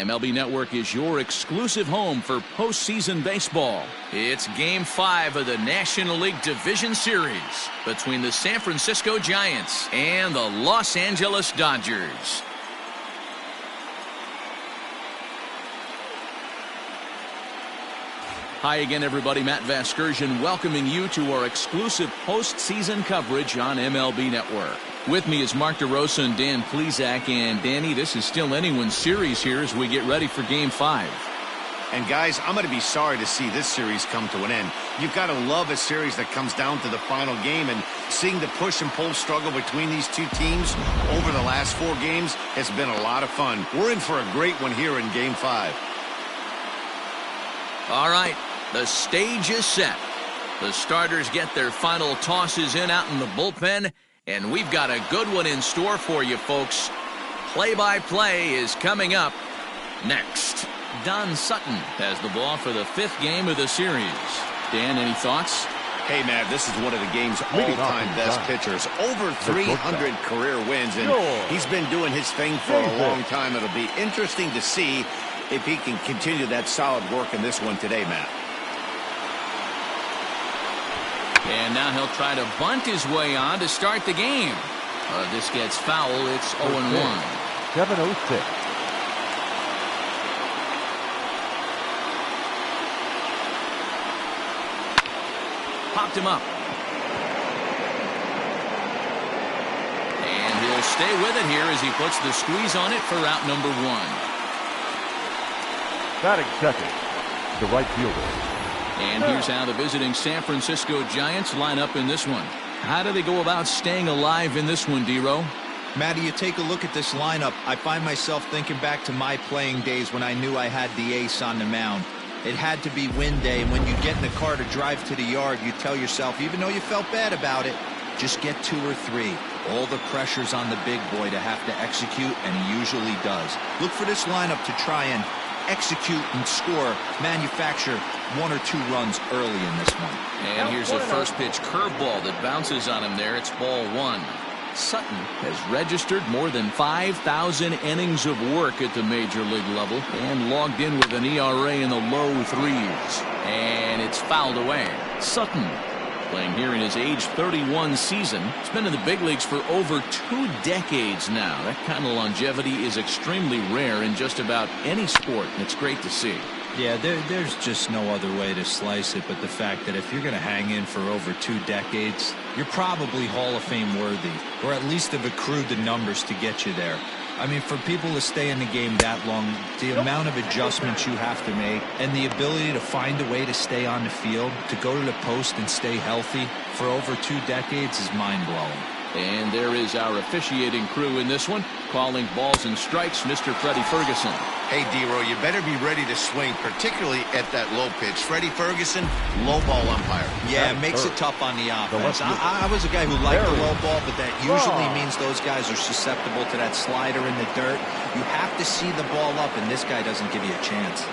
MLB Network is your exclusive home for postseason baseball. It's Game 5 of the National League Division Series between the San Francisco Giants and the Los Angeles Dodgers. Hi again, everybody. Matt Vasgersian welcoming you to our exclusive postseason coverage on MLB Network. With me is Mark DeRosa and Dan Plesac. And Danny, this is still anyone's series here as we get ready for Game 5. And guys, I'm going to be sorry to see this series come to an end. You've got to love a series that comes down to the final game, and seeing the push and pull struggle between these two teams over the last 4 games has been a lot of fun. We're in for a great one here in Game 5. All right, the stage is set. The starters get their final tosses in out in the bullpen, and we've got a good one in store for you, folks. Play-by-play is coming up next. Don Sutton has the ball for the 5th game of the series. Dan, any thoughts? Hey, Matt, this is one of the game's all-time best pitchers. Over 300 career wins, and he's been doing his thing for a long time. It'll be interesting to see if he can continue that solid work in this one today, Matt. And now he'll try to bunt his way on to start the game. This gets foul. It's 0-1. 7-0-6. Popped him up. And he'll stay with it here as he puts the squeeze on it for out number 1. Batting second, the right fielder. And here's how the visiting San Francisco Giants line up in this one. How do they go about staying alive in this one, D-Row? Matty, you take a look at this lineup. I find myself thinking back to my playing days when I knew I had the ace on the mound. It had to be win day, and when you get in the car to drive to the yard, you tell yourself, even though you felt bad about it, just get 2 or 3. All the pressure's on the big boy to have to execute, and he usually does. Look for this lineup to try and execute and score, manufacture 1 or 2 runs early in this one. And here's a first pitch curveball that bounces on him there. It's ball 1. Sutton has registered more than 5,000 innings of work at the major league level and logged in with an ERA in the low 3s. And it's fouled away. Sutton, playing here in his age 31 season, has been in the big leagues for over 2 decades now. That kind of longevity is extremely rare in just about any sport, and it's great to see. Yeah, there's just no other way to slice it but the fact that if you're going to hang in for over 2 decades, you're probably Hall of Fame worthy, or at least have accrued the numbers to get you there. I mean, for people to stay in the game that long, the amount of adjustments you have to make and the ability to find a way to stay on the field, to go to the post and stay healthy for over 2 decades is mind-blowing. And there is our officiating crew in this one, calling balls and strikes, Mr. Freddie Ferguson. Hey, D-Row, you better be ready to swing, particularly at that low pitch. Freddie Ferguson, low ball umpire. Yeah, it makes it tough on the offense. I was a guy who liked the low ball, but that usually means those guys are susceptible to that slider in the dirt. You have to see the ball up, and this guy doesn't give you a chance.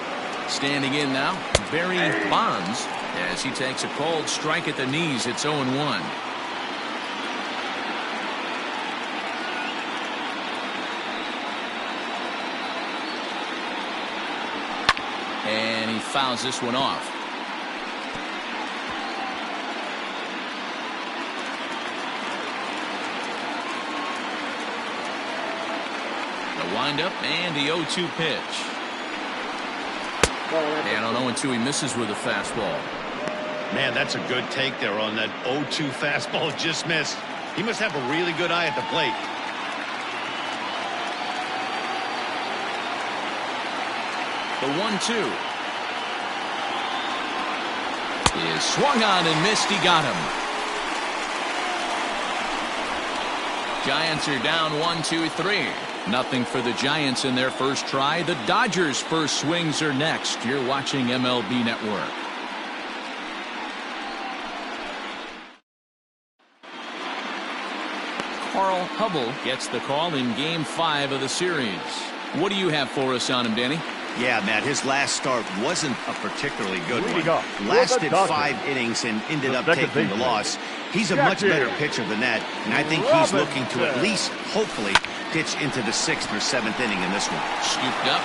Standing in now, Barry Bonds, as he takes a cold strike at the knees. It's 0-1. And he fouls this one off. The windup and the 0-2 pitch. And on 0-2 he misses with a fastball. Man, that's a good take there on that 0-2 fastball just missed. He must have a really good eye at the plate. The 1-2 is swung on and missed. He got him. Giants are down 1-2-3. Nothing for the Giants in their first try. The Dodgers' first swings are next. You're watching MLB Network. Carl Hubble gets the call in Game 5 of the series. What do you have for us on him, Danny? Yeah, Matt, his last start wasn't a particularly good one. Lasted 5 innings and ended up taking the loss. He's a much better pitcher than that, and I think he's looking to at least, hopefully, pitch into the 6th or 7th inning in this one. Scooped up.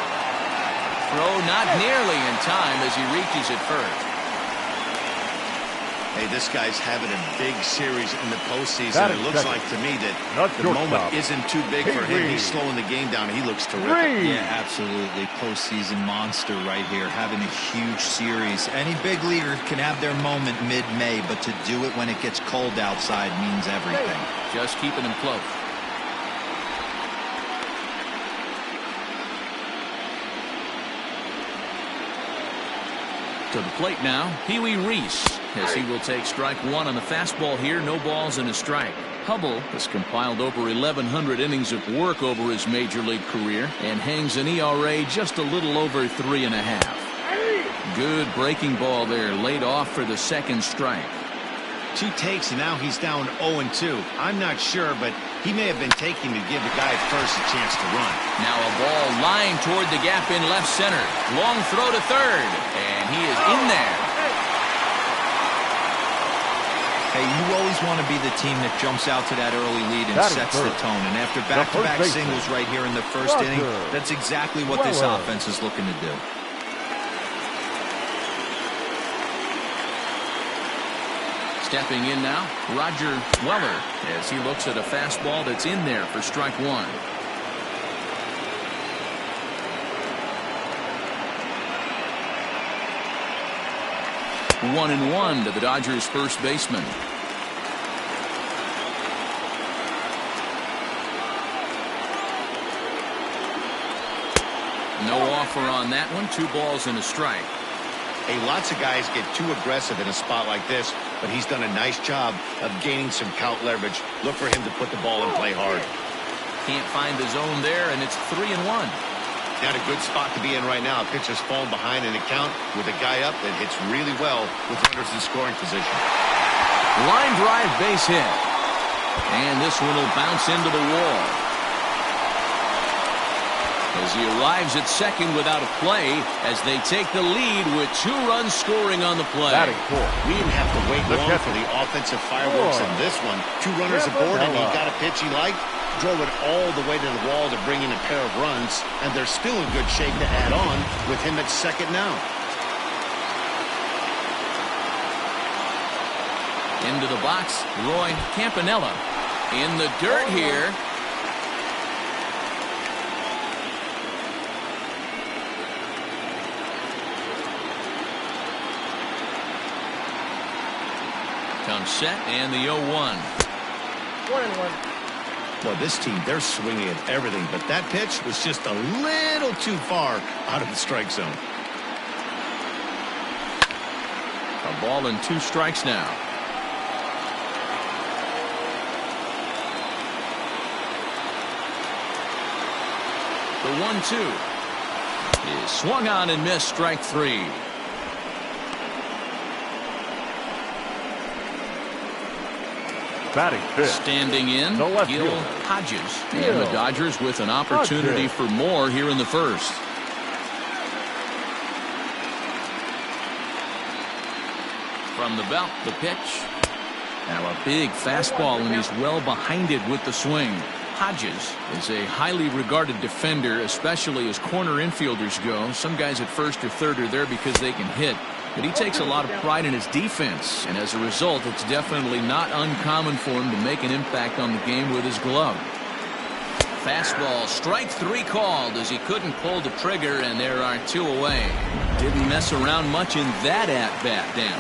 Throw not nearly in time as he reaches it first. Hey, this guy's having a big series in the postseason. It looks like to me that the moment isn't too big for him. He's slowing the game down. He looks terrific. Yeah, absolutely. Postseason monster right here, having a huge series. Any big leaguer can have their moment mid-May, but to do it when it gets cold outside means everything. Just keeping him close. To the plate now, Pee Wee Reese, as he will take strike one on the fastball here. No balls and a strike. Hubble has compiled over 1,100 innings of work over his major league career and hangs an ERA just a little over 3.5. Good breaking ball there, laid off for the second strike. 2 takes, and now he's down 0-2. I'm not sure, but he may have been taking to give the guy at first a chance to run. Now a ball lined toward the gap in left center. Long throw to third, and he is in there. Hey, you always want to be the team that jumps out to that early lead and sets the tone. And after back-to-back singles right here in the first inning, that's exactly what this offense is looking to do. Stepping in now, Roger Weller, as he looks at a fastball that's in there for strike one. One and one to the Dodgers' first baseman. No offer on that one. 2 balls and a strike. Hey, lots of guys get too aggressive in a spot like this, but he's done a nice job of gaining some count leverage. Look for him to put the ball and play hard. Can't find the zone there, and it's 3-1. Got a good spot to be in right now. Pitcher's falling behind in the count with a guy up that hits really well with runners in scoring position. Line drive base hit. And this one will bounce into the wall. As he arrives at second without a play, as they take the lead with 2 runs scoring on the play. We didn't have to wait long for the offensive fireworks in this one. 2 runners aboard, and he got a pitch he liked, drove it all the way to the wall to bring in a pair of runs, and they're still in good shape to add on with him at second now. Into the box, Roy Campanella. In the dirt here. Comes set, and the 0-1. 1-1. Well, this team, they're swinging at everything, but that pitch was just a little too far out of the strike zone. A ball and 2 strikes now. The 1-2 is swung on and missed. Strike 3. Batting fifth. Standing in, Gil Hodges. And the Dodgers with an opportunity for more here in the first. From the belt, the pitch. Now a big fastball, and he's well behind it with the swing. Hodges is a highly regarded defender, especially as corner infielders go. Some guys at first or third are there because they can hit. But he takes a lot of pride in his defense, and as a result, it's definitely not uncommon for him to make an impact on the game with his glove. Fastball, strike 3 called as he couldn't pull the trigger, and there are 2 away. Didn't mess around much in that at-bat, Dan.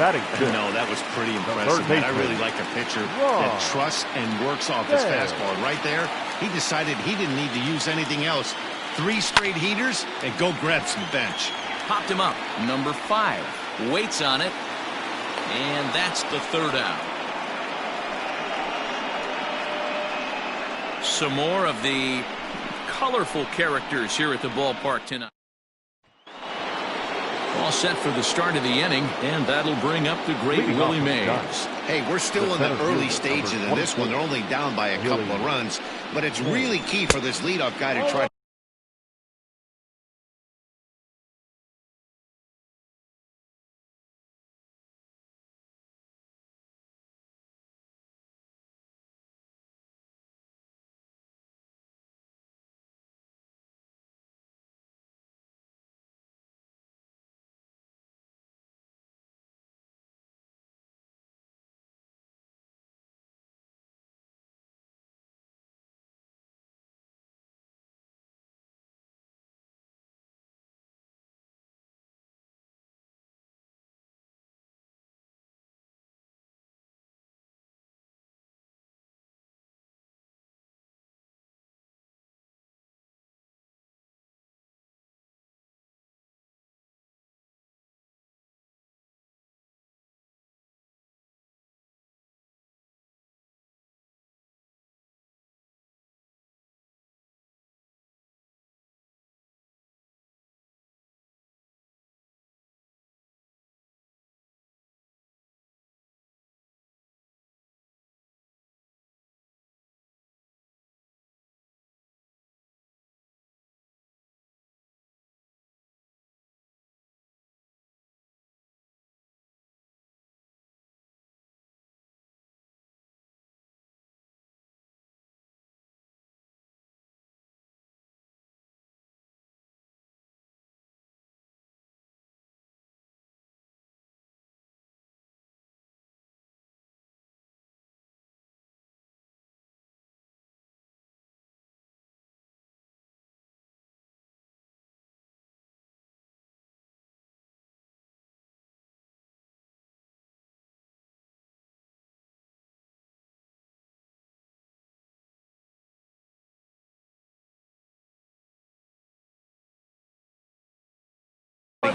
No, that was pretty impressive. I really like a pitcher that trusts and works off his fastball. Right there, he decided he didn't need to use anything else. 3 straight heaters, and go grab some bench. Popped him up. Number 5. Waits on it, and that's the 3rd out. Some more of the colorful characters here at the ballpark tonight. All set for the start of the inning, and that'll bring up the great Willie Mays. Hey, we're still in the early stages of this one. They're only down by a couple of runs, but it's really key for this leadoff guy to try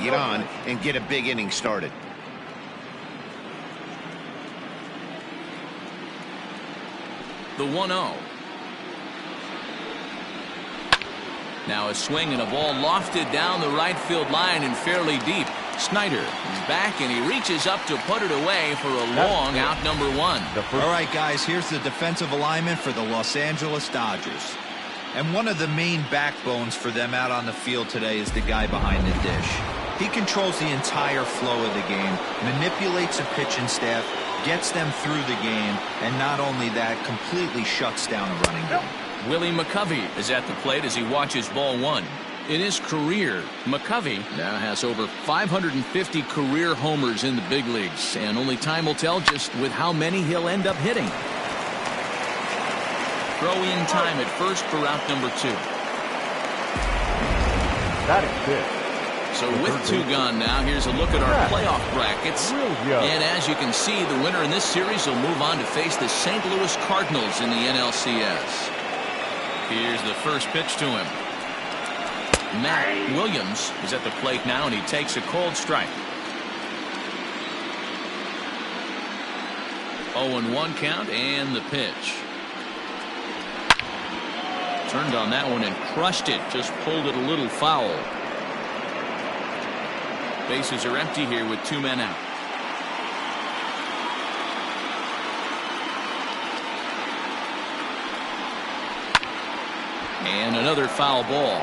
get on and get a big inning started. The 1-0. Now a swing and a ball lofted down the right field line and fairly deep. Snyder is back and he reaches up to put it away for a long out, number 1. All right, guys, here's the defensive alignment for the Los Angeles Dodgers. And one of the main backbones for them out on the field today is the guy behind the dish. He controls the entire flow of the game, manipulates a pitching staff, gets them through the game, and not only that, completely shuts down a running game. Willie McCovey is at the plate as he watches ball 1. In his career, McCovey now has over 550 career homers in the big leagues, and only time will tell just with how many he'll end up hitting. Throw-in time at first for out number 2. That is it. So with 2 gone now, here's a look at our playoff brackets. And as you can see, the winner in this series will move on to face the St. Louis Cardinals in the NLCS. Here's the first pitch to him. Matt Williams is at the plate now, and he takes a cold strike. 0-1 count, and the pitch. Turned on that one and crushed it. Just pulled it a little foul. Bases are empty here with 2 men out. And another foul ball.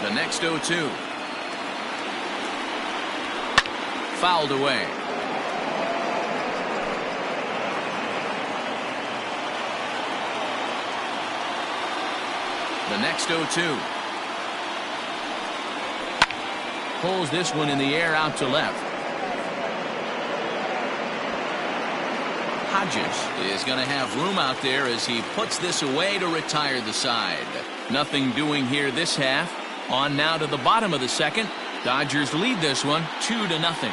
The next 0-2. Fouled away. The next 0-2. Pulls this one in the air out to left. Hodges is going to have room out there as he puts this away to retire the side. Nothing doing here this half. On now to the bottom of the second. Dodgers lead this one 2-0.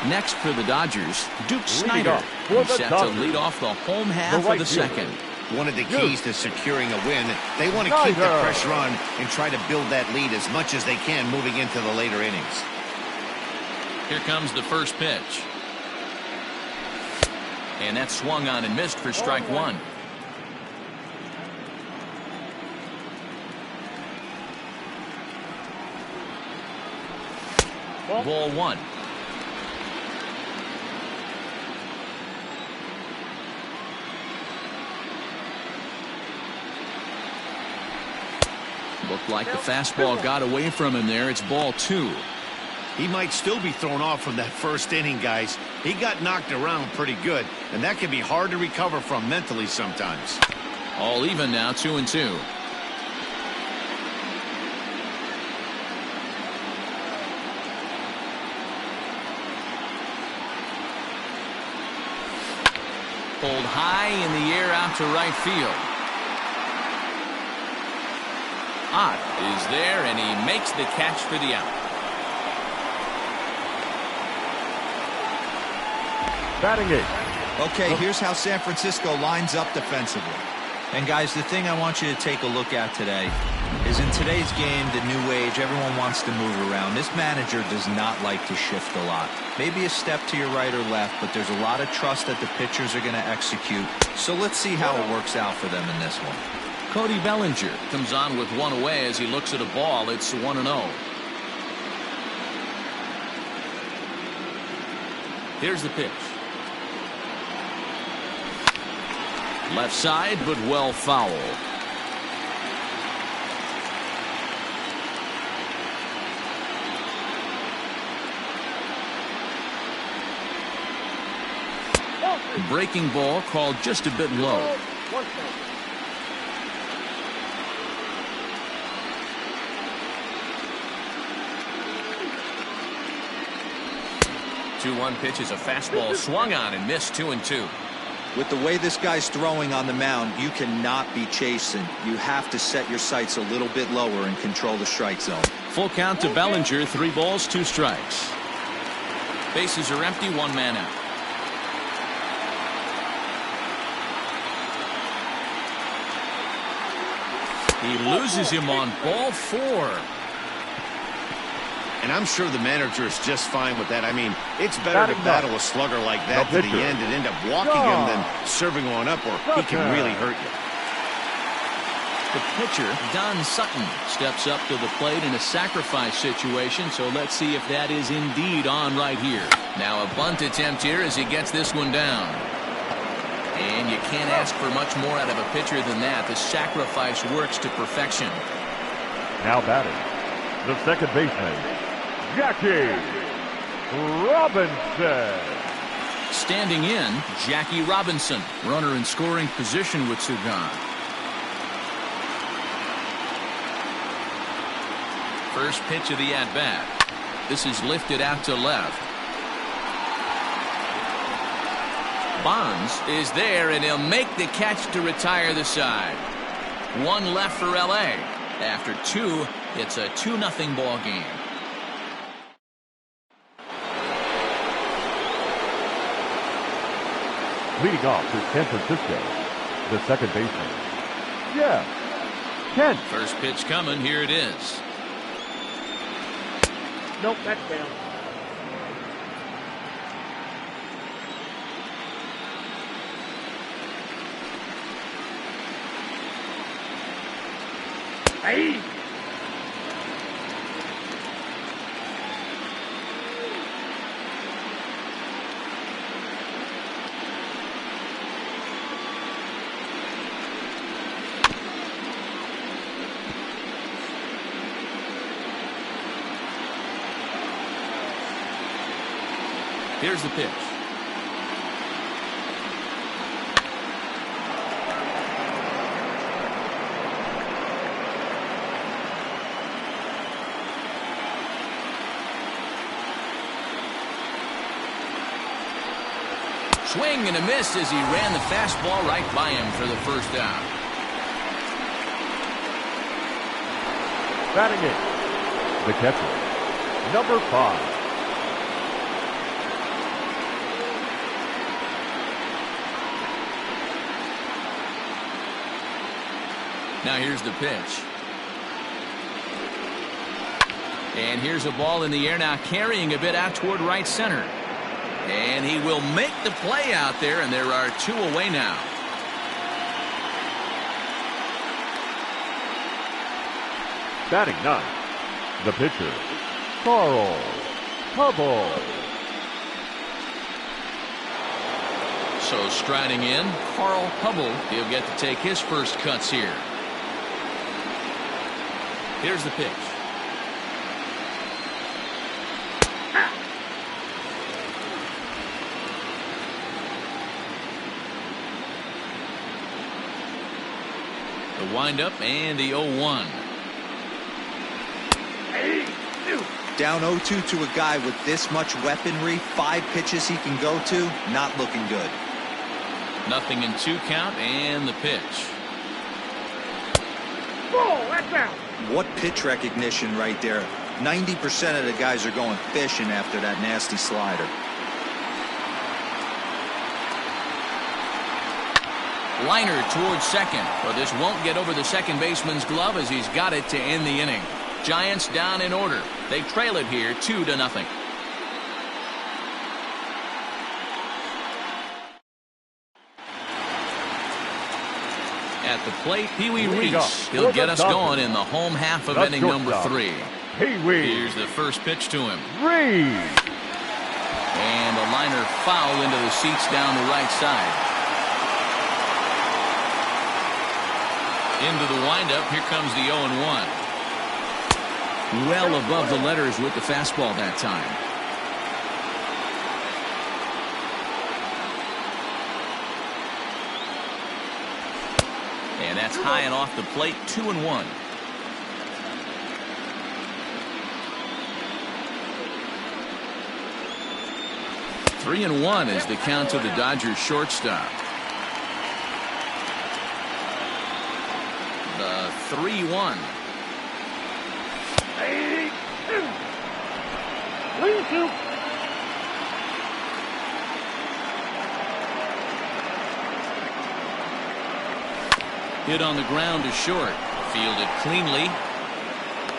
Next for the Dodgers, Duke Snyder. He's set to lead off the home half of the second. One of the keys to securing a win, they want to keep the pressure on and try to build that lead as much as they can moving into the later innings. Here comes the first pitch. And that swung on and missed for strike 1. Ball 1. Looked like the fastball got away from him there. It's ball 2. He might still be thrown off from that first inning, guys. He got knocked around pretty good, and that can be hard to recover from mentally sometimes. All even now, 2-2. Pulled high in the air out to right field. Ott is there, and he makes the catch for the out. Batting 8. Okay, here's how San Francisco lines up defensively. And guys, the thing I want you to take a look at today is in today's game, the new age, everyone wants to move around. This manager does not like to shift a lot. Maybe a step to your right or left, but there's a lot of trust that the pitchers are going to execute. So let's see how it works out for them in this one. Cody Bellinger comes on with 1 away as he looks at a ball. It's 1-0. Here's the pitch. Left side, but well fouled. Breaking ball called just a bit low. 2-1 pitch is a fastball swung on and missed. 2-2. With the way this guy's throwing on the mound, you cannot be chasing. You have to set your sights a little bit lower and control the strike zone. Full count to Bellinger. 3 balls, 2 strikes. Bases are empty. 1 man out. He loses him on ball 4. And I'm sure the manager is just fine with that. I mean, it's better to battle a slugger like that to the end and end up walking him than serving one up, or he can really hurt you. The pitcher, Don Sutton, steps up to the plate in a sacrifice situation, so let's see if that is indeed on right here. Now a bunt attempt here as he gets this one down. And you can't ask for much more out of a pitcher than that. The sacrifice works to perfection. Now batting, the second baseman, Jackie Robinson. Standing in, Jackie Robinson, runner in scoring position with Sugan. First pitch of the at-bat. This is lifted out to left. Bonds is there, and he'll make the catch to retire the side. One left for L.A. After 2, it's a 2-0 ball game. Leading off for San Francisco, the second baseman, Jeff Kent. First pitch coming. Here it is. Nope, that's down. Hey! Here's the pitch. Swing and a miss as he ran the fastball right by him for the first out. Batting it, the catcher, number 5. Now here's the pitch. And here's a ball in the air now, carrying a bit out toward right center. And he will make the play out there, and there are 2 away now. Batting 9, the pitcher, Carl Hubble. So striding in, Carl Hubble. He'll get to take his first cuts here. Here's the pitch. The windup and the 0-1. Down 0-2 to a guy with this much weaponry, 5 pitches he can go to, not looking good. 0-2 count and the pitch. Oh, that's out. What pitch recognition right there. 90% of the guys are going fishing after that nasty slider. Liner towards second, but this won't get over the second baseman's glove as he's got it to end the inning. Giants down in order. They trail it here 2-0. At the plate, Pee Wee Reese. He'll get us going in the home half of inning number 3. Pee Wee. Here's the first pitch to him. Reese. And a liner foul into the seats down the right side. Into the windup. Here comes the 0-1. Well above the letters with the fastball that time. And that's high and off the plate. 2-1. Three and 1 is the count to the Dodgers shortstop. The 3-1. Hit on the ground to short. Fielded cleanly.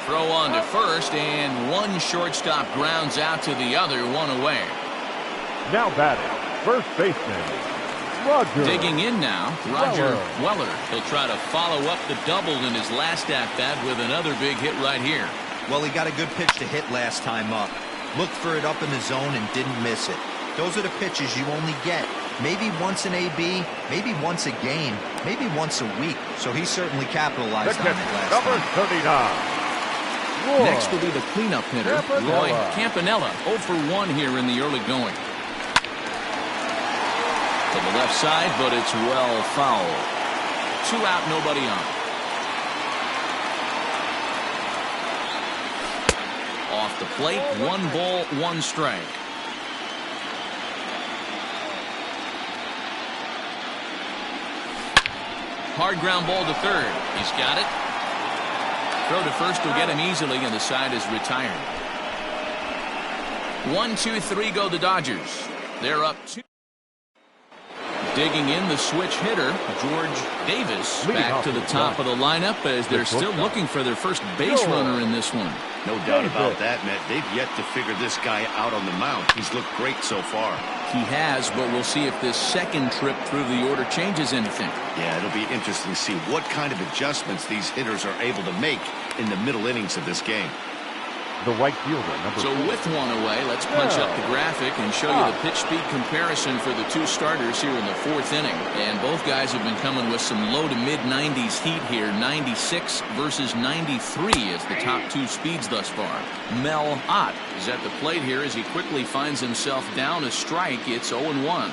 Throw on to first, and one shortstop grounds out to the other, one away. Now batting, first baseman, Roger. Digging in now, Roger Weller. He'll try to follow up the double in his last at-bat with another big hit right here. Well, he got a good pitch to hit last time up. Looked for it up in the zone and didn't miss it. Those are the pitches you only get. Maybe once an AB, maybe once a game, maybe once a week. So he certainly capitalized on it last number time. 39. Next will be the cleanup hitter, Roy Campanella. 0 for 1 here in the early going. To the left side, but it's well foul. 2 out, nobody on. Off the plate, 1 ball, 1 strike. Hard ground ball to third. He's got it. Throw to first will get him easily, and the side is retired. 1, 2, 3 go the Dodgers. They're up 2. Digging in the switch hitter, George Davis, back to the top of the lineup as they're still looking for their first base runner in this one. No doubt about that, Matt. They've yet to figure this guy out on the mound. He's looked great so far. He has, but we'll see if this second trip through the order changes anything. Yeah, it'll be interesting to see what kind of adjustments these hitters are able to make in the middle innings of this game. The right fielder, number 4. With 1 away, let's punch up the graphic and show you the pitch speed comparison for the 2 starters here in the 4th inning. And both guys have been coming with some low to mid 90s heat here. 96 versus 93 is the top 2 speeds thus far. Mel Ott is at the plate here as he quickly finds himself down a strike. It's 0-1.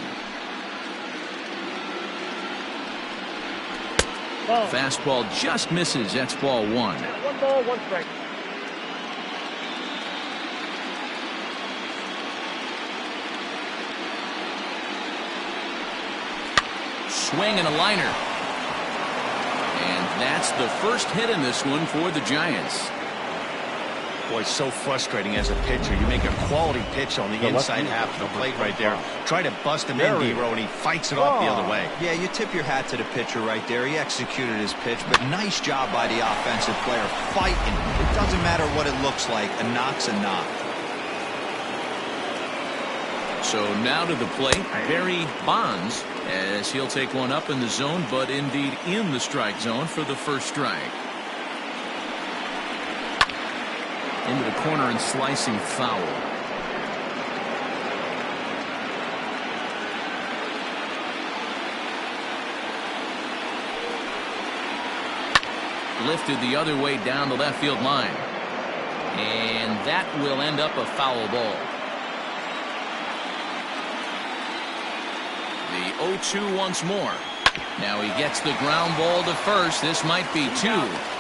Fastball just misses. That's ball 1. 1 ball, 1 strike. Swing and a liner. And that's the first hit in this one for the Giants. Boy, it's so frustrating as a pitcher. You make a quality pitch on the inside half of the plate right there. Try to bust him in, D-Row, and he fights it off the other way. Yeah, you tip your hat to the pitcher right there. He executed his pitch, but nice job by the offensive player fighting. It doesn't matter what it looks like. A knock's a knock. So now to the plate, Barry Bonds, as he'll take one up in the zone, but indeed in the strike zone for the first strike. Into the corner and slicing foul. Lifted the other way down the left field line. And that will end up a foul ball. The 0-2 once more. Now he gets the ground ball to first. This might be 2.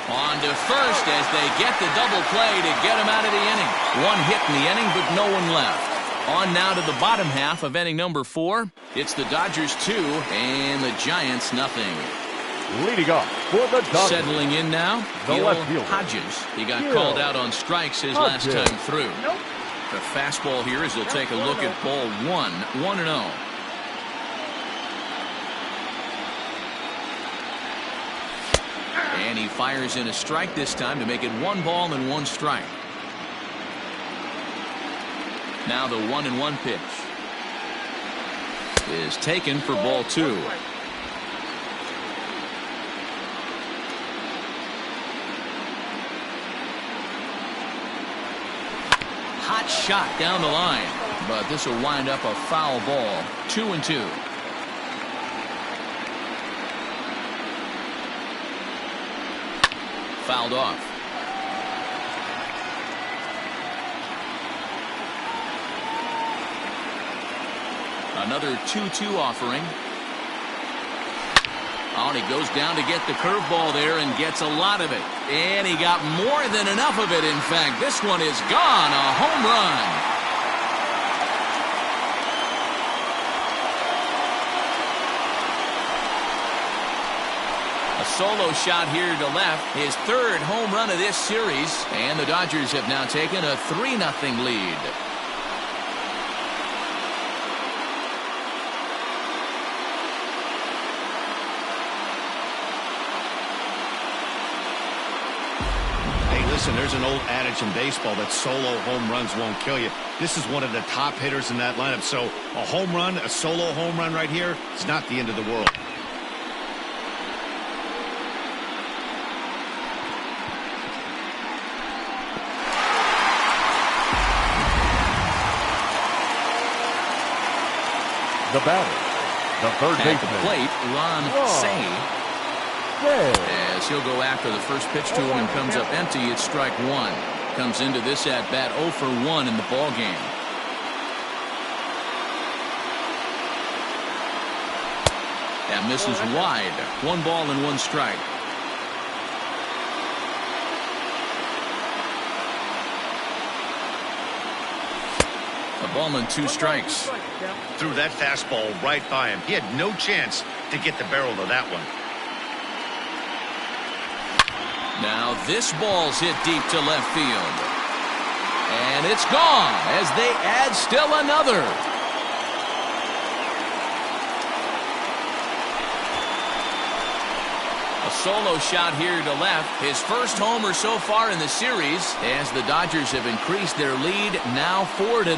On to first as they get the double play to get him out of the inning. 1 hit in the inning, but no one left. On now to the bottom half of inning number 4. It's the Dodgers 2 and the Giants nothing. Leading off for the Dodgers. Settling in now, Gil Hodges. He got called out on strikes his last time through. The fastball here as he'll take a look at ball 1. 1-0. And he fires in a strike this time to make it 1 ball and 1 strike. Now the 1-1 pitch is taken for ball 2. Hot shot down the line, but this will wind up a foul ball. 2-2. Fouled off. Another 2-2 offering. Oh, and he goes down to get the curveball there and gets a lot of it. And he got more than enough of it, in fact. This one is gone. A home run. A solo shot here to left. His 3rd home run of this series. And the Dodgers have now taken a 3-0 lead. Listen, there's an old adage in baseball that solo home runs won't kill you. This is one of the top hitters in that lineup. So a home run, a solo home run right here, is not the end of the world. The batter, the third At the baseman. plate, Ron Say. As he'll go after the first pitch to him and comes up empty, it's strike one. Comes into this at bat 0 for 1 in the ball game. That misses wide. 1 ball and 1 strike. A ball and 2 strikes. Threw that fastball right by him. He had no chance to get the barrel of that one. Now this ball's hit deep to left field. And it's gone as they add still another. A solo shot here to left. His first homer so far in the series as the Dodgers have increased their lead now 4-0.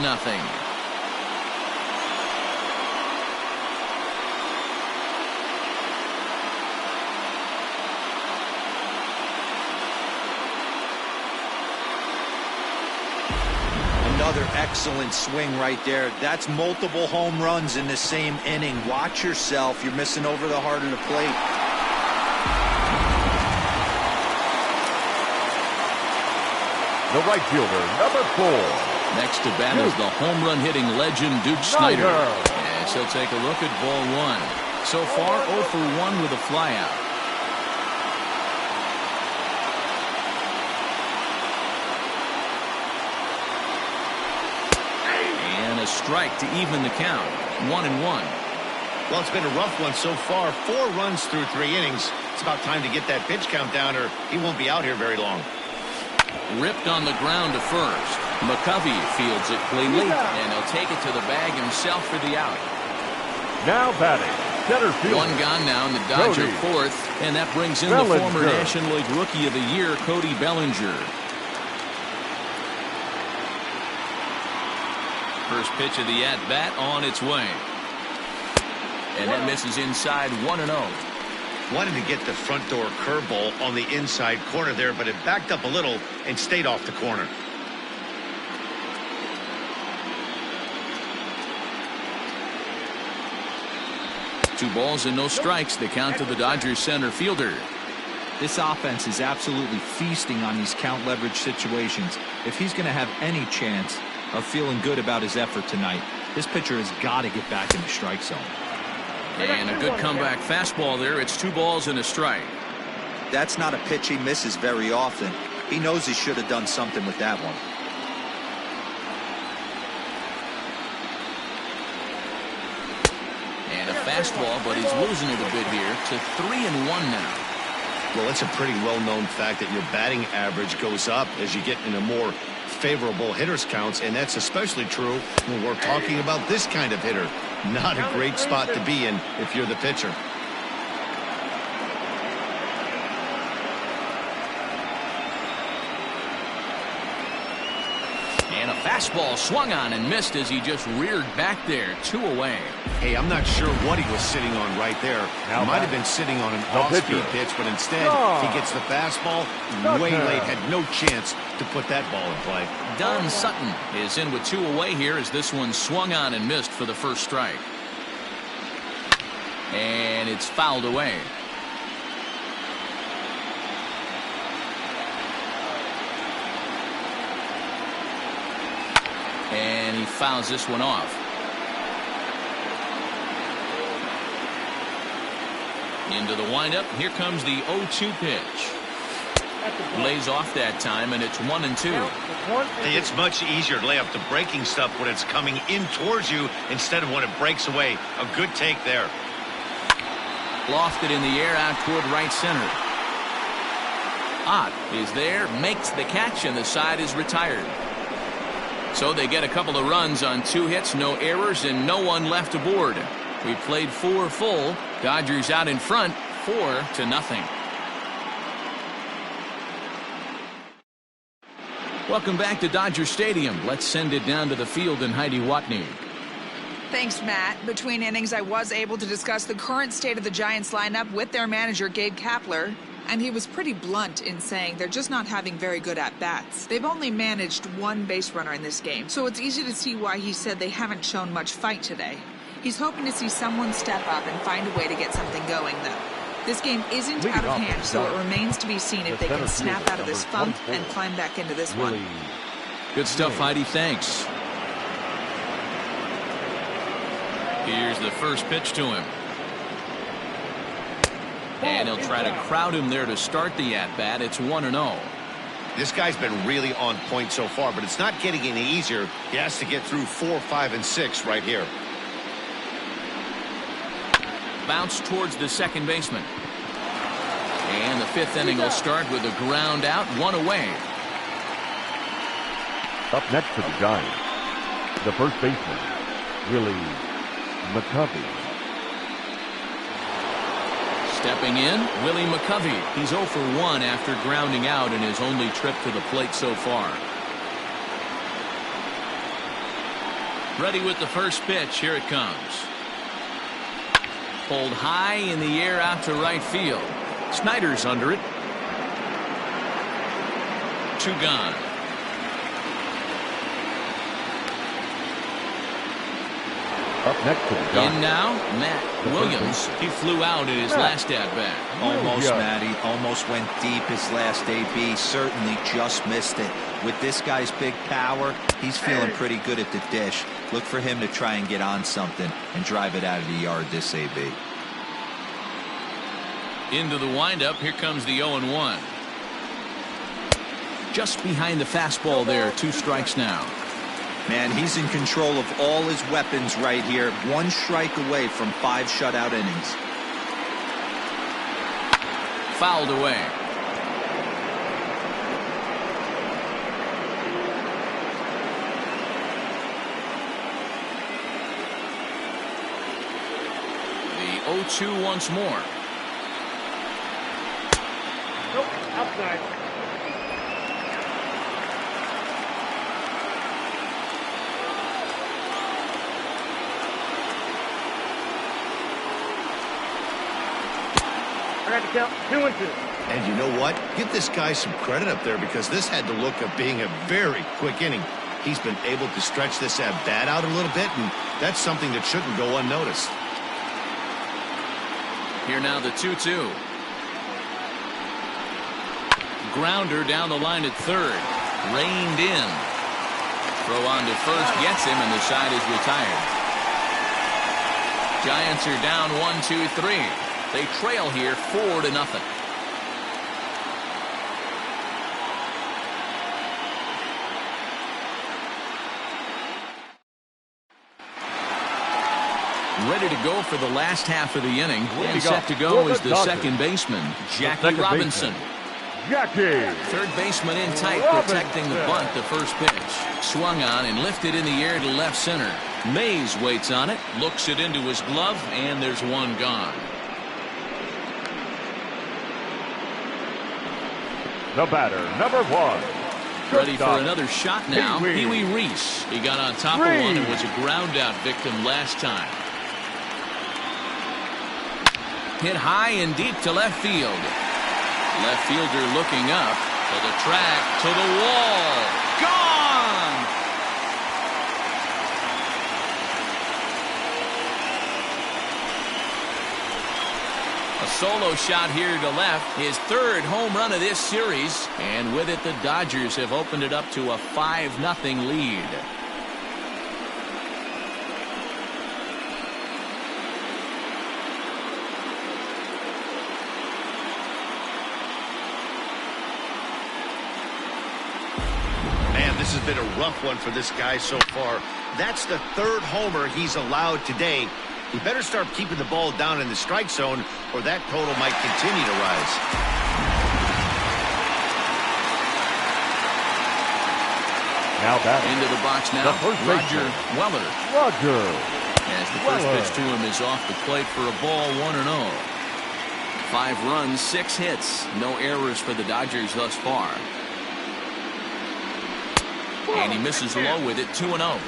Another excellent swing right there. That's multiple home runs in the same inning. Watch yourself. You're missing over the heart of the plate. The right fielder, number 4. Next to bat is the home run hitting legend Duke Snyder. As he'll take a look at ball 1. So far 0 for 1 with a flyout. And a strike to even the count. 1-1. Well, it's been a rough one so far. 4 runs through 3 innings. It's about time to get that pitch count down or he won't be out here very long. Ripped on the ground to first. McCovey fields it cleanly, and he'll take it to the bag himself for the out. Now batting, center field. 1 gone now in the Dodger fourth, and that brings in the former National League Rookie of the Year, Cody Bellinger. First pitch of the at-bat on its way. And that misses inside 1-0. Wanted to get the front door curveball on the inside corner there, but it backed up a little and stayed off the corner. Two balls and no strikes. The count to the Dodgers center fielder. This offense is absolutely feasting on these count leverage situations. If he's going to have any chance of feeling good about his effort tonight, this pitcher has got to get back in the strike zone. And a good comeback fastball there. It's 2 balls and a strike. That's not a pitch he misses very often. He knows he should have done something with that one. And a fastball, but he's losing it a bit here to 3-1 now. Well, it's a pretty well-known fact that your batting average goes up as you get into more favorable hitters counts, and that's especially true when we're talking about this kind of hitter. Not a great spot to be in if you're the pitcher. And a fastball swung on and missed as he just reared back there. 2 away. Hey, I'm not sure what he was sitting on right there. He might have been sitting on an off-speed pitch, but instead he gets the fastball way late. Had no chance to put that ball in play. Don Sutton is in with 2 away here as this one swung on and missed for the first strike. And it's fouled away. And he fouls this one off. Into the windup. Here comes the 0-2 pitch. Lays off that time, and it's 1-2. Hey, it's much easier to lay up the breaking stuff when it's coming in towards you instead of when it breaks away. A good take there. Lofted in the air out toward right center. Ott is there, makes the catch, and the side is retired. So they get a couple of runs on 2 hits, no errors, and no one left aboard. We played 4 full. Dodgers out in front, 4-0. Welcome back to Dodger Stadium. Let's send it down to the field and Heidi Watney. Thanks, Matt. Between innings, I was able to discuss the current state of the Giants lineup with their manager, Gabe Kapler, and he was pretty blunt in saying they're just not having very good at-bats. They've only managed one base runner in this game, so it's easy to see why he said they haven't shown much fight today. He's hoping to see someone step up and find a way to get something going, though. This game isn't out of hand, so it remains to be seen if they can snap out of this funk and climb back into this one. Good stuff, Heidi. Thanks. Here's the first pitch to him. And he'll try to crowd him there to start the at-bat. It's 1-0. This guy's been really on point so far, but it's not getting any easier. He has to get through 4, 5, and 6 right here. Bounce towards the second baseman. And the fifth inning will start with a ground out, one away. Up next for the Giants, the first baseman, Willie McCovey. Stepping in, Willie McCovey. He's 0 for 1 after grounding out in his only trip to the plate so far. Ready with the first pitch. Here it comes. Pulled high in the air out to right field. Snyder's under it. 2 gone. Up next to the Giants. In now, Matt Williams. He flew out in his last at-bat. Almost, Matty. Almost went deep his last AB. Certainly just missed it. With this guy's big power, he's feeling pretty good at the dish. Look for him to try and get on something and drive it out of the yard this AB. Into the windup. Here comes the 0-1. Just behind the fastball there. 2 strikes now. Man, he's in control of all his weapons right here. 1 strike away from 5 shutout innings. Fouled away. The 0-2 once more. Nope, outside. I got to count 2-2. And you know what? Give this guy some credit up there because this had the look of being a very quick inning. He's been able to stretch this at-bat out a little bit, and that's something that shouldn't go unnoticed. Here now the 2-2. Grounder down the line at third. Reined in. Throw on to first gets him, and the side is retired. Giants are down 1-2-3. They trail here 4-0. Ready to go for the last half of the inning. And set to go is the second baseman, Jackie Robinson. Jackie. Third baseman in tight, protecting the bunt. The first pitch swung on and lifted in the air to left center. Mays waits on it, looks it into his glove, and there's 1 gone. The batter, number 1. Ready for another shot now. Pee-wee Reese. He got on top of one and was a ground out victim last time. Hit high and deep to left field. Left fielder looking up to the track, to the wall. Gone! A solo shot here to left. His 3rd home run of this series. And with it, the Dodgers have opened it up to a 5-0 lead. This has been a rough one for this guy so far. That's the 3rd homer he's allowed today. He better start keeping the ball down in the strike zone, or that total might continue to rise. Now back into the box now. Roger Weller. As the first pitch to him is off the plate for a ball, 1-0. 5 runs, 6 hits. No errors for the Dodgers thus far. And he misses low with it, 2-0.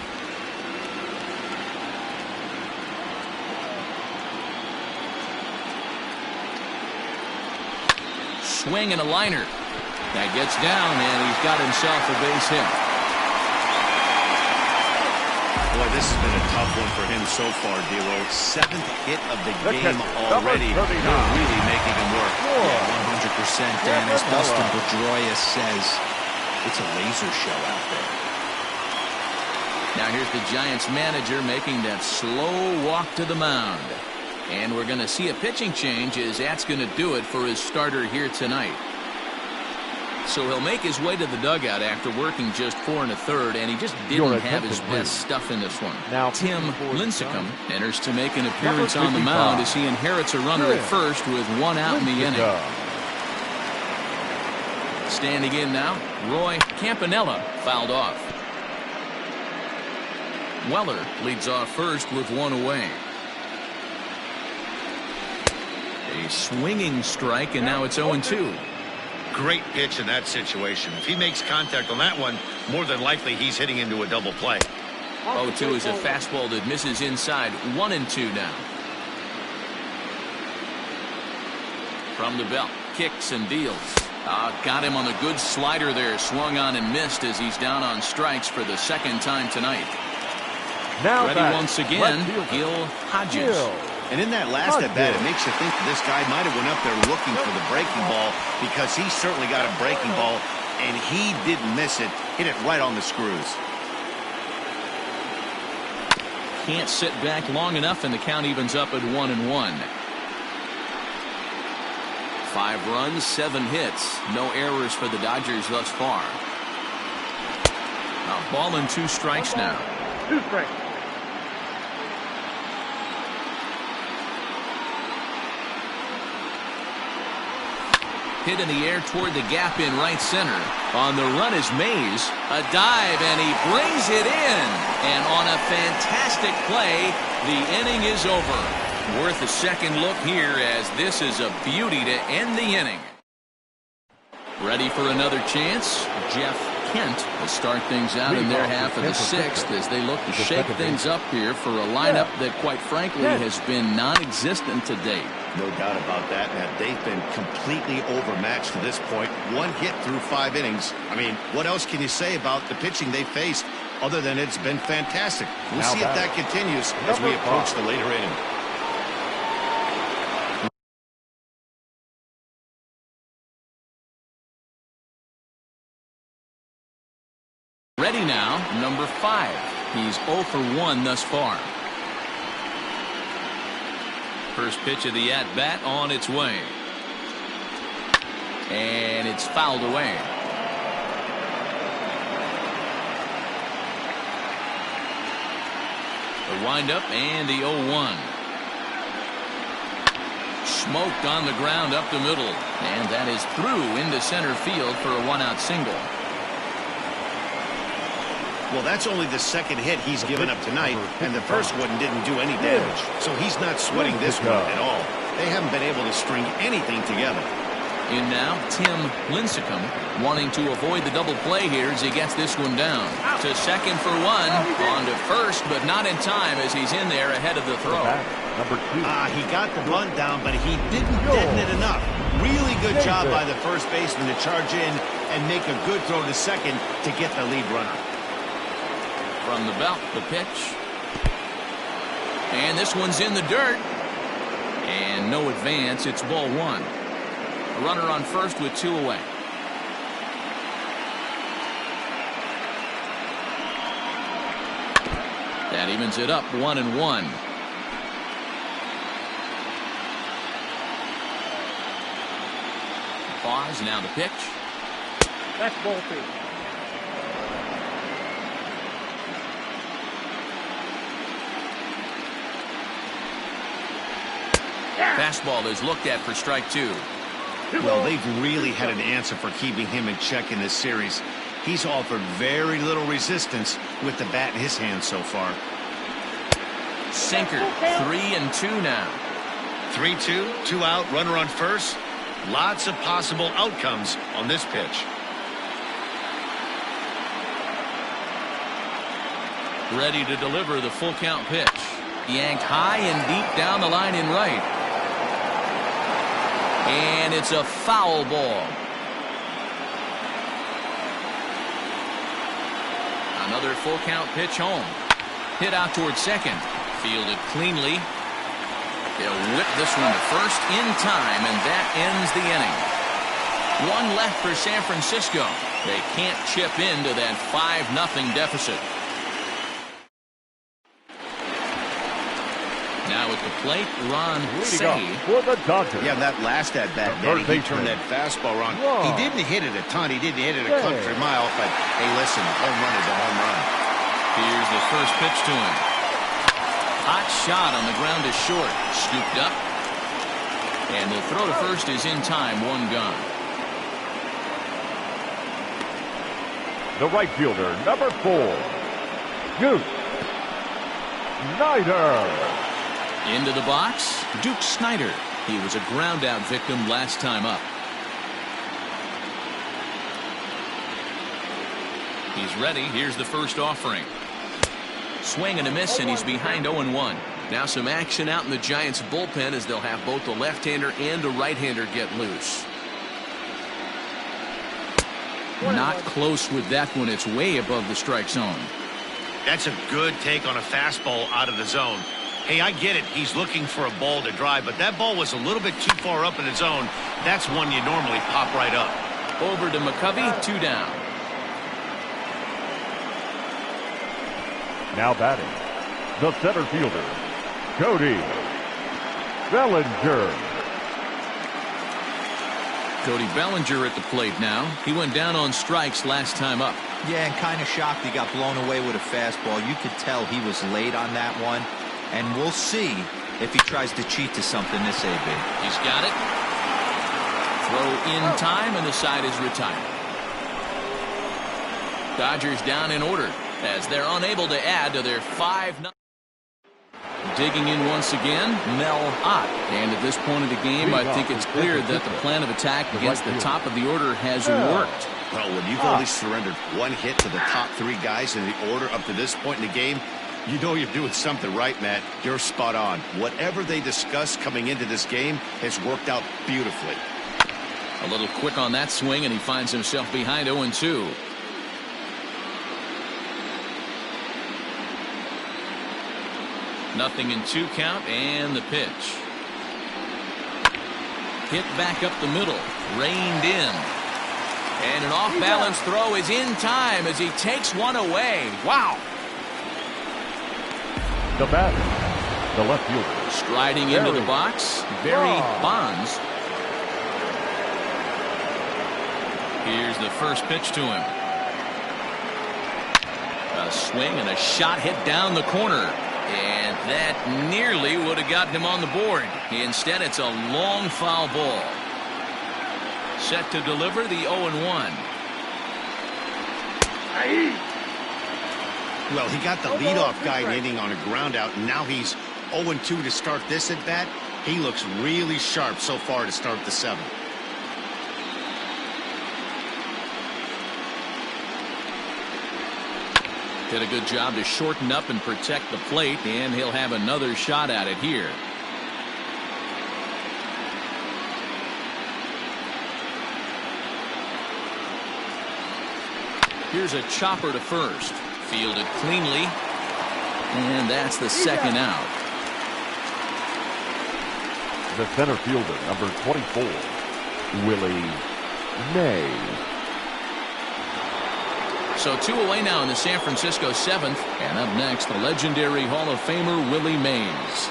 Swing and a liner. That gets down, and he's got himself a base hit. Boy, this has been a tough one for him so far, D-Lo. 7th hit of the game already. They're really making him work. Yeah, 100%, Dan. As Dustin Pedroia says, it's a laser show out there. Now here's the Giants manager making that slow walk to the mound. And we're going to see a pitching change as that's going to do it for his starter here tonight. So he'll make his way to the dugout after working just 4 1/3, and he just didn't have his best stuff in this one. Now Tim Lincecum enters to make an appearance on the mound as he inherits a runner at first with 1 out in the inning. Standing in now, Roy Campanella fouled off. Weller leads off first with 1 away. A swinging strike, and now it's 0-2. Great pitch in that situation. If he makes contact on that one, more than likely he's hitting into a double play. 0-2 is a fastball that misses inside. 1-2 now. From the belt, kicks and deals. Got him on a good slider there. Swung on and missed as he's down on strikes for the 2nd time tonight. Now ready once again, Gil Hodges. And in that last at-bat, it makes you think that this guy might have went up there looking for the breaking ball, because he certainly got a breaking ball, and he didn't miss it. Hit it right on the screws. Can't sit back long enough, and the count evens up at 1-1. 5 runs, 7 hits. No errors for the Dodgers thus far. A ball and 2 strikes now. 2 strikes. Hit in the air toward the gap in right center. On the run is Mays. A dive, and he brings it in. And on a fantastic play, the inning is over. Worth a second look here, as this is a beauty to end the inning. Ready for another chance? Jeff Kent will start things out in their half of the 6th as they look to shake things up here for a lineup that, quite frankly, has been non-existent to date. No doubt about that, Matt. They've been completely overmatched to this point. 1 hit through 5 innings. I mean, what else can you say about the pitching they faced other than it's been fantastic? We'll see if that continues as we approach the later inning. Ready now, number 5. He's 0 for 1 thus far. First pitch of the at-bat on its way. And it's fouled away. The windup and the 0-1. Smoked on the ground up the middle. And that is through into center field for a 1-out single. Well, that's only the 2nd hit he's given up tonight, and the first one didn't do any damage. So he's not sweating this one at all. They haven't been able to string anything together. In now, Tim Lincecum, wanting to avoid the double play here as he gets this one down. To second for 1, on to first, but not in time as he's in there ahead of the throw. Number 2. He got the bunt down, but he didn't deaden it enough. Really good job by the first baseman to charge in and make a good throw to second to get the lead runner. From the belt, the pitch. And this one's in the dirt. And no advance. It's ball 1. A runner on first with 2 away. That evens it up 1-1. Pause. Now the pitch. That's ball 2. Fastball is looked at for strike 2. Well, they've really had an answer for keeping him in check in this series. He's offered very little resistance with the bat in his hand so far. Sinker, 3-2 now. 3-2, 2 out, runner on first. Lots of possible outcomes on this pitch. Ready to deliver the full count pitch. Yanked high and deep down the line in right. And it's a foul ball. Another full count pitch home. Hit out towards second. Fielded cleanly. They'll whip this one to first in time, and that ends the inning. One left for San Francisco. They can't chip into that 5-0 deficit. Now at the plate, Ron Say. For the Dodgers. Yeah, that last at-bat, Danny, he turned that fastball around. He didn't hit it a ton. He didn't hit it a country mile, but, hey, listen, a home run is a home run. Here's the first pitch to him. Hot shot on the ground is short. Scooped up. And the throw to first is in time. One gone. The right fielder, number 4, Duke Snyder. Into the box, Duke Snyder. He was a ground out victim last time up. He's ready. Here's the first offering. Swing and a miss, and he's behind 0-1. Now some action out in the Giants bullpen as they'll have both the left-hander and a right-hander get loose. Not close with that one. It's way above the strike zone. That's a good take on a fastball out of the zone. Hey, I get it. He's looking for a ball to drive, but that ball was a little bit too far up in the zone. That's one you normally pop right up. Over to McCovey, 2 down. Now batting, the center fielder, Cody Bellinger. Cody Bellinger at the plate now. He went down on strikes last time up. Yeah, and kind of shocked he got blown away with a fastball. You could tell he was late on that one. And we'll see if he tries to cheat to something this AB. He's got it. Throw in time, and the side is retired. Dodgers down in order as they're unable to add to their 5-0. Digging in once again, Mel Ott. And at this point of the game, I think it's clear that the plan of attack against the top of the order has worked. Well, when you've only surrendered one hit to the top 3 guys in the order up to this point in the game, you know you're doing something right, Matt. You're spot on. Whatever they discussed coming into this game has worked out beautifully. A little quick on that swing, and he finds himself behind 0-2. Nothing in 2 count, and the pitch. Hit back up the middle. Reined in. And an off-balance throw is in time as he takes one away. Wow. The batter, the left fielder, striding into the box, Barry Bonds. Here's the first pitch to him. A swing and a shot hit down the corner. And that nearly would have gotten him on the board. Instead, it's a long foul ball. Set to deliver the 0-1. Well, he got the leadoff guy inning on a ground out, and now he's 0-2 to start this at bat. He looks really sharp so far to start the 7th. Did a good job to shorten up and protect the plate, and he'll have another shot at it here. Here's a chopper to first. Fielded cleanly. And that's the second out. The center fielder, number 24, Willie May. So 2 away now in the San Francisco 7th. And up next, the legendary Hall of Famer Willie Mays.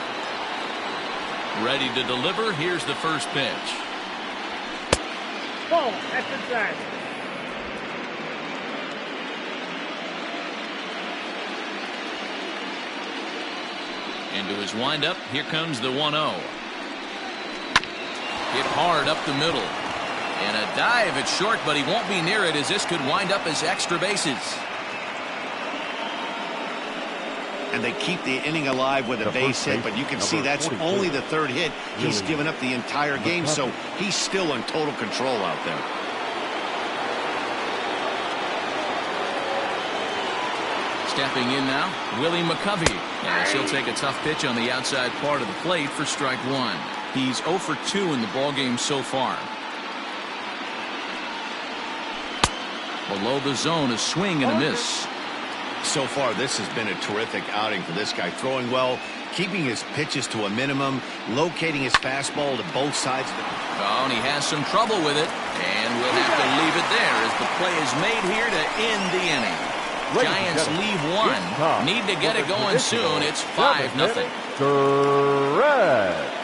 Ready to deliver. Here's the first pitch. Ball, that's inside. Into his windup. Here comes the 1-0. Hit hard up the middle. And a dive at short, but he won't be near it as this could wind up as extra bases. And they keep the inning alive with a base hit, but you can see that's only the 3rd hit. He's given up the entire game, so he's still in total control out there. Stepping in now, Willie McCovey. As he'll take a tough pitch on the outside part of the plate for strike one. He's 0 for 2 in the ballgame so far. Below the zone, a swing and a miss. So far, this has been a terrific outing for this guy. Throwing well, keeping his pitches to a minimum, locating his fastball to both sides. Oh, and he has some trouble with it. And we'll have to leave it there as the play is made here to end the inning. Giants leave one. Need to get it going soon. It's 5-0. Correct.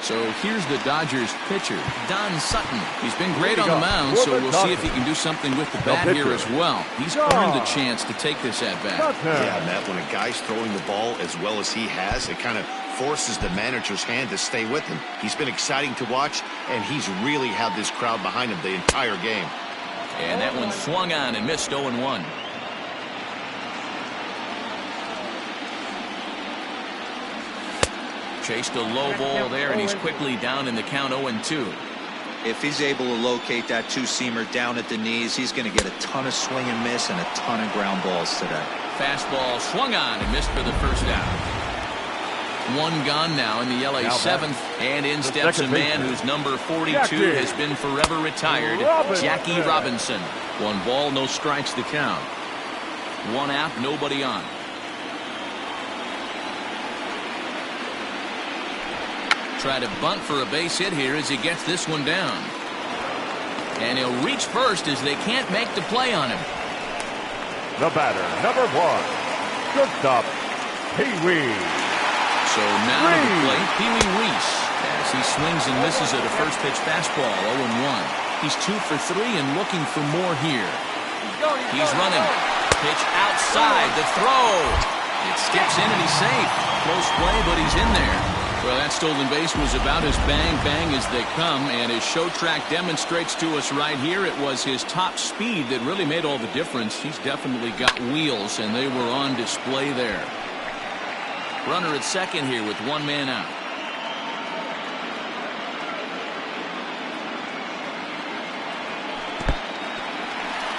So here's the Dodgers pitcher, Don Sutton. He's been great on the mound, so we'll see if he can do something with the bat here as well. He's earned the chance to take this at-bat. Yeah, Matt, when a guy's throwing the ball as well as he has, it kind of forces the manager's hand to stay with him. He's been exciting to watch, and he's really had this crowd behind him the entire game. And that one swung on and missed 0-1. Chased a low ball there, and he's quickly down in the count 0-2. If he's able to locate that two-seamer down at the knees, he's going to get a ton of swing and miss and a ton of ground balls today. Fastball swung on and missed for the first out. One gone now in the LA seventh, and in steps a man whose number 42 has been forever retired, Jackie Robinson. 1 ball, no strikes to count. 1 out, nobody on. Try to bunt for a base hit here as he gets this one down. And he'll reach first as they can't make the play on him. The batter, number 1. Shortstop, Pee-wee. So now to the plate, Pee-wee Reese. As he swings and misses at a first pitch fastball, 0-1. He's 2 for 3 and looking for more here. He's running. Pitch outside, the throw. It skips in and he's safe. Close play, but he's in there. Well, that stolen base was about as bang-bang as they come, and as Show Track demonstrates to us right here, it was his top speed that really made all the difference. He's definitely got wheels, and they were on display there. Runner at second here with 1 man out.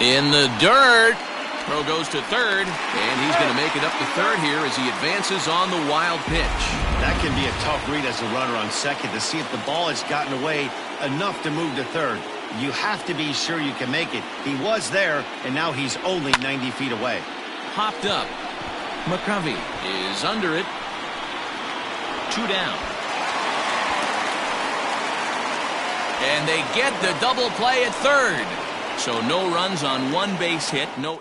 In the dirt. Throw goes to third, and he's going to make it up to third here as he advances on the wild pitch. That can be a tough read as a runner on second to see if the ball has gotten away enough to move to third. You have to be sure you can make it. He was there, and now he's only 90 feet away. Popped up. McCovey is under it. 2 down. And they get the double play at third. So no runs on 1 base hit. No.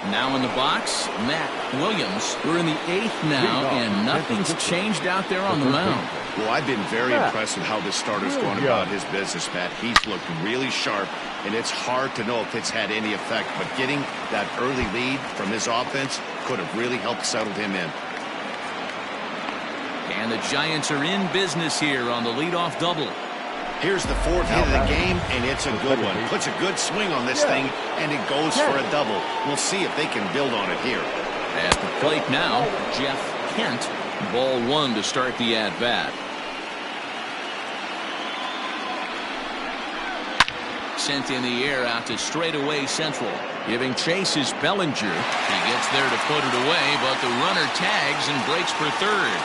Now in the box, Matt Williams. We're in the 8th now, and nothing's changed out there on the mound. Well, I've been very impressed with how this starter's going about his business, Matt. He's looked really sharp, and it's hard to know if it's had any effect. But getting that early lead from his offense could have really helped settle him in. And the Giants are in business here on the leadoff double. Here's the 4th hit of the game, and it's a good one. Puts a good swing on this thing, and it goes for a double. We'll see if they can build on it here. At the plate now, Jeff Kent. Ball 1 to start the at-bat. Sent in the air out to straightaway central. Giving chase is Bellinger. He gets there to put it away, but the runner tags and breaks for third.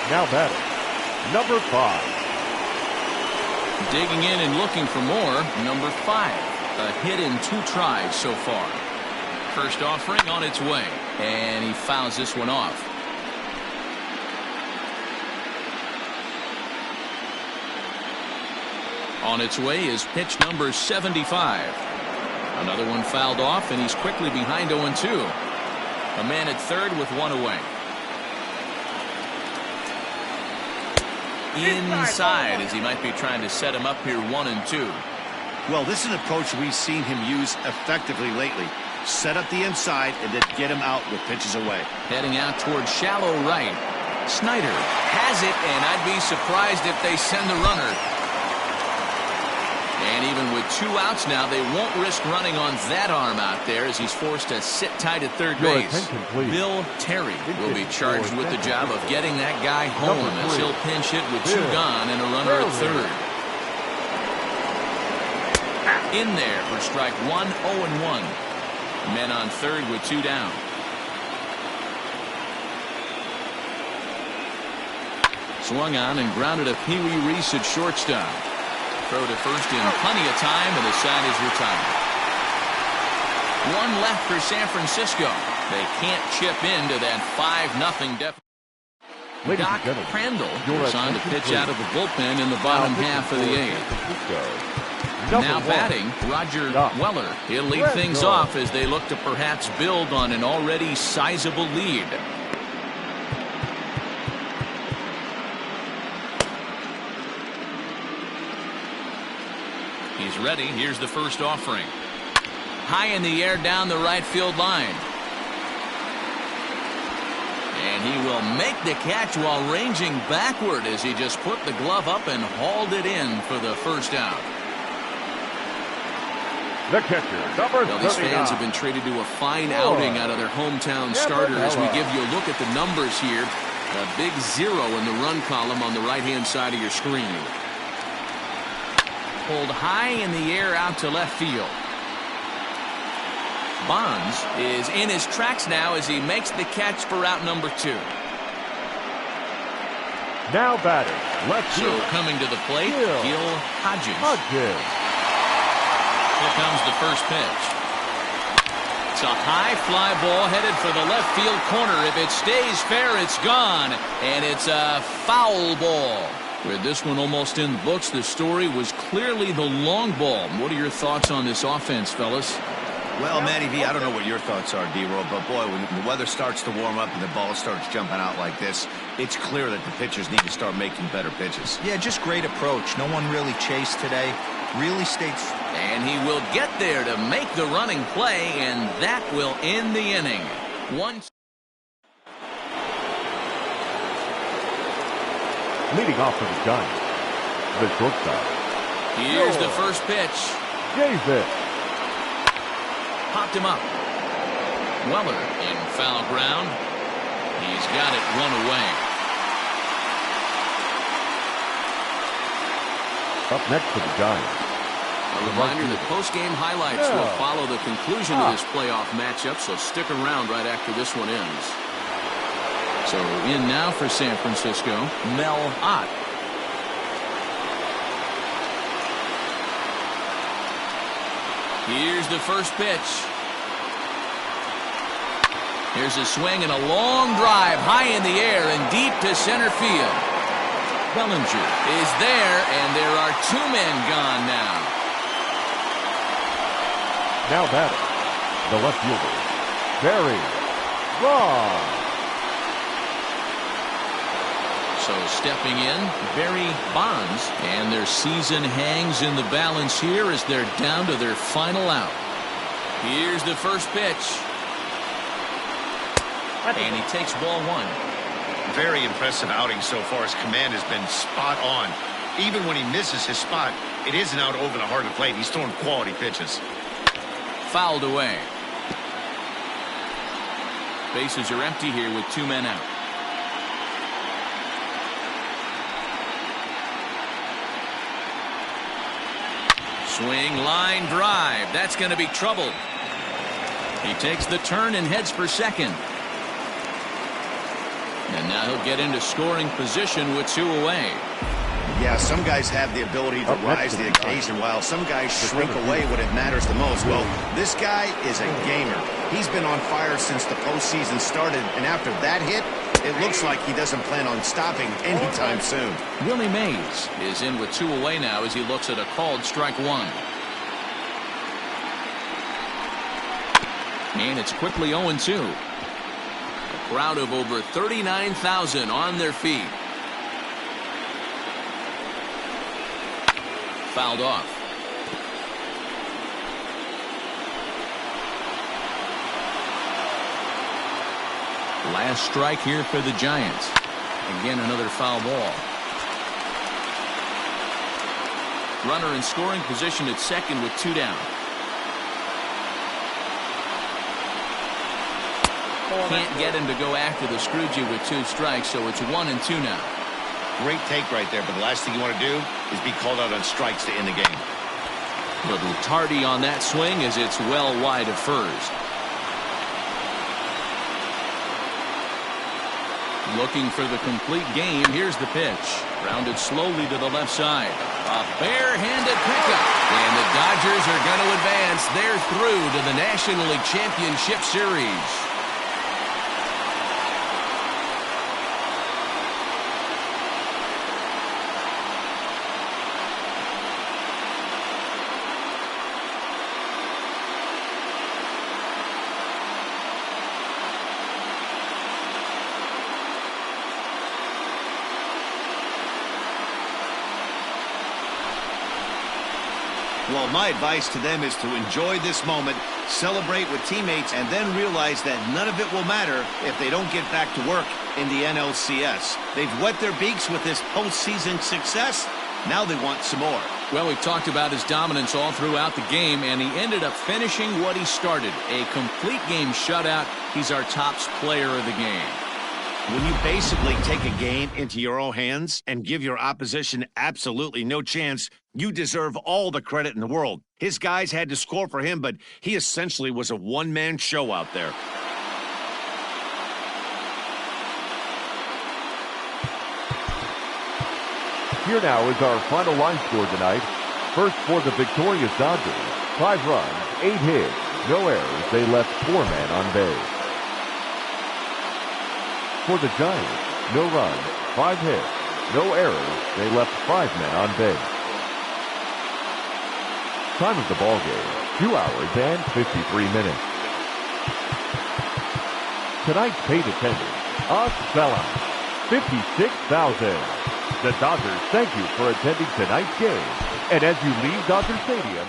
Now batting, number 5. Digging in and looking for more, number 5. A hit in 2 tries so far. First offering on its way, and he fouls this one off. On its way is pitch number 75. Another one fouled off, and he's quickly behind 0-2. A man at third with 1 away. Inside as he might be trying to set him up here 1-2. Well, this is an approach we've seen him use effectively lately. Set up the inside and then get him out with pitches away. Heading out towards shallow right. Snyder has it, and I'd be surprised if they send the runner. And even with 2 outs now, they won't risk running on that arm out there as he's forced to sit tight at third Your base. attention, please. Bill Terry will be charged with the job of getting that guy home as he'll pinch hit with 2 gone and a runner at third. In there for strike 1, 0-1. Men on third with 2 down. Swung on and grounded a Pee Wee Reese at shortstop. Throw to first in plenty of time, and the side is retired. 1 left for San Francisco. They can't chip into that 5-0 deficit. Doc Crandall is on to pitch out of the bullpen in the bottom half of the 8th. Now batting, Roger Weller. He'll lead things off as they look to perhaps build on an already sizable lead. He's ready. Here's the first offering. High in the air down the right field line. And he will make the catch while ranging backward as he just put the glove up and hauled it in for the first out. The catcher, number 39. These fans have been treated to a fine outing out of their hometown starter as we give you a look at the numbers here. A big 0 in the run column on the right-hand side of your screen. Pulled high in the air out to left field. Bonds is in his tracks now as he makes the catch for out number 2. Now batting, left field. So coming to the plate, Gil Hodges. Here comes the first pitch. It's a high fly ball headed for the left field corner. If it stays fair, it's gone. And it's a foul ball. With this one almost in the books, the story was clearly the long ball. What are your thoughts on this offense, fellas? Well, Matty V, I don't know what your thoughts are, D-Roll, but boy, when the weather starts to warm up and the ball starts jumping out like this, it's clear that the pitchers need to start making better pitches. Yeah, just great approach. No one really chased today. Really stayed. And he will get there to make the running play, and that will end the inning. Leading off for the Giants, the shortstop. Here's the first pitch. Davis. Popped him up. Weller in foul ground. He's got it 1 away. Up next for the Giants. A reminder that post-game highlights will follow the conclusion of this playoff matchup, so stick around right after this one ends. So in now for San Francisco, Mel Ott. Here's the first pitch. Here's a swing and a long drive high in the air and deep to center field. Bellinger is there, and there are 2 men gone now. Now batting, the left fielder, Barry Bonds. So stepping in, Barry Bonds, and their season hangs in the balance here as they're down to their final out. Here's the first pitch. And he takes ball 1. Very impressive outing so far. His command has been spot on. Even when he misses his spot, it isn't out over the heart of the plate. He's throwing quality pitches. Fouled away. Bases are empty here with 2 men out. Swing, line, drive. That's going to be trouble. He takes the turn and heads for second. And now he'll get into scoring position with 2 away. Yeah, some guys have the ability to rise to the occasion, while some guys shrink away when it matters the most. Well, this guy is a gamer. He's been on fire since the postseason started, and after that hit, it looks like he doesn't plan on stopping anytime soon. Willie Mays is in with 2 away now as he looks at a called strike 1. And it's quickly 0-2. A crowd of over 39,000 on their feet. Fouled off. Last strike here for the Giants. Again, another foul ball. Runner in scoring position at second with 2 down. Can't get him to go after the Scrooge with 2 strikes, so it's 1 and 2 now. Great take right there, but the last thing you want to do is be called out on strikes to end the game. Little tardy on that swing as it's well wide of first. Looking for the complete game. Here's the pitch. Rounded slowly to the left side. A barehanded pickup. And the Dodgers are going to advance. They're through to the National League Championship Series. Well, my advice to them is to enjoy this moment, celebrate with teammates, and then realize that none of it will matter if they don't get back to work in the NLCS. They've wet their beaks with this postseason success. Now they want some more. Well, we've talked about his dominance all throughout the game, and he ended up finishing what he started. A complete game shutout. He's our top player of the game. When you basically take a game into your own hands and give your opposition absolutely no chance, you deserve all the credit in the world. His guys had to score for him, but he essentially was a one-man show out there. Here now is our final line score tonight. First for the victorious Dodgers, 5 runs, 8 hits, no errors. They left 4 men on base. For the Giants, no runs, 5 hits, no errors. They left 5 men on base. Time of the ball game, 2 hours and 53 minutes. Tonight's paid attendance, a sellout, 56,000. The Dodgers thank you for attending tonight's game. And as you leave Dodger Stadium,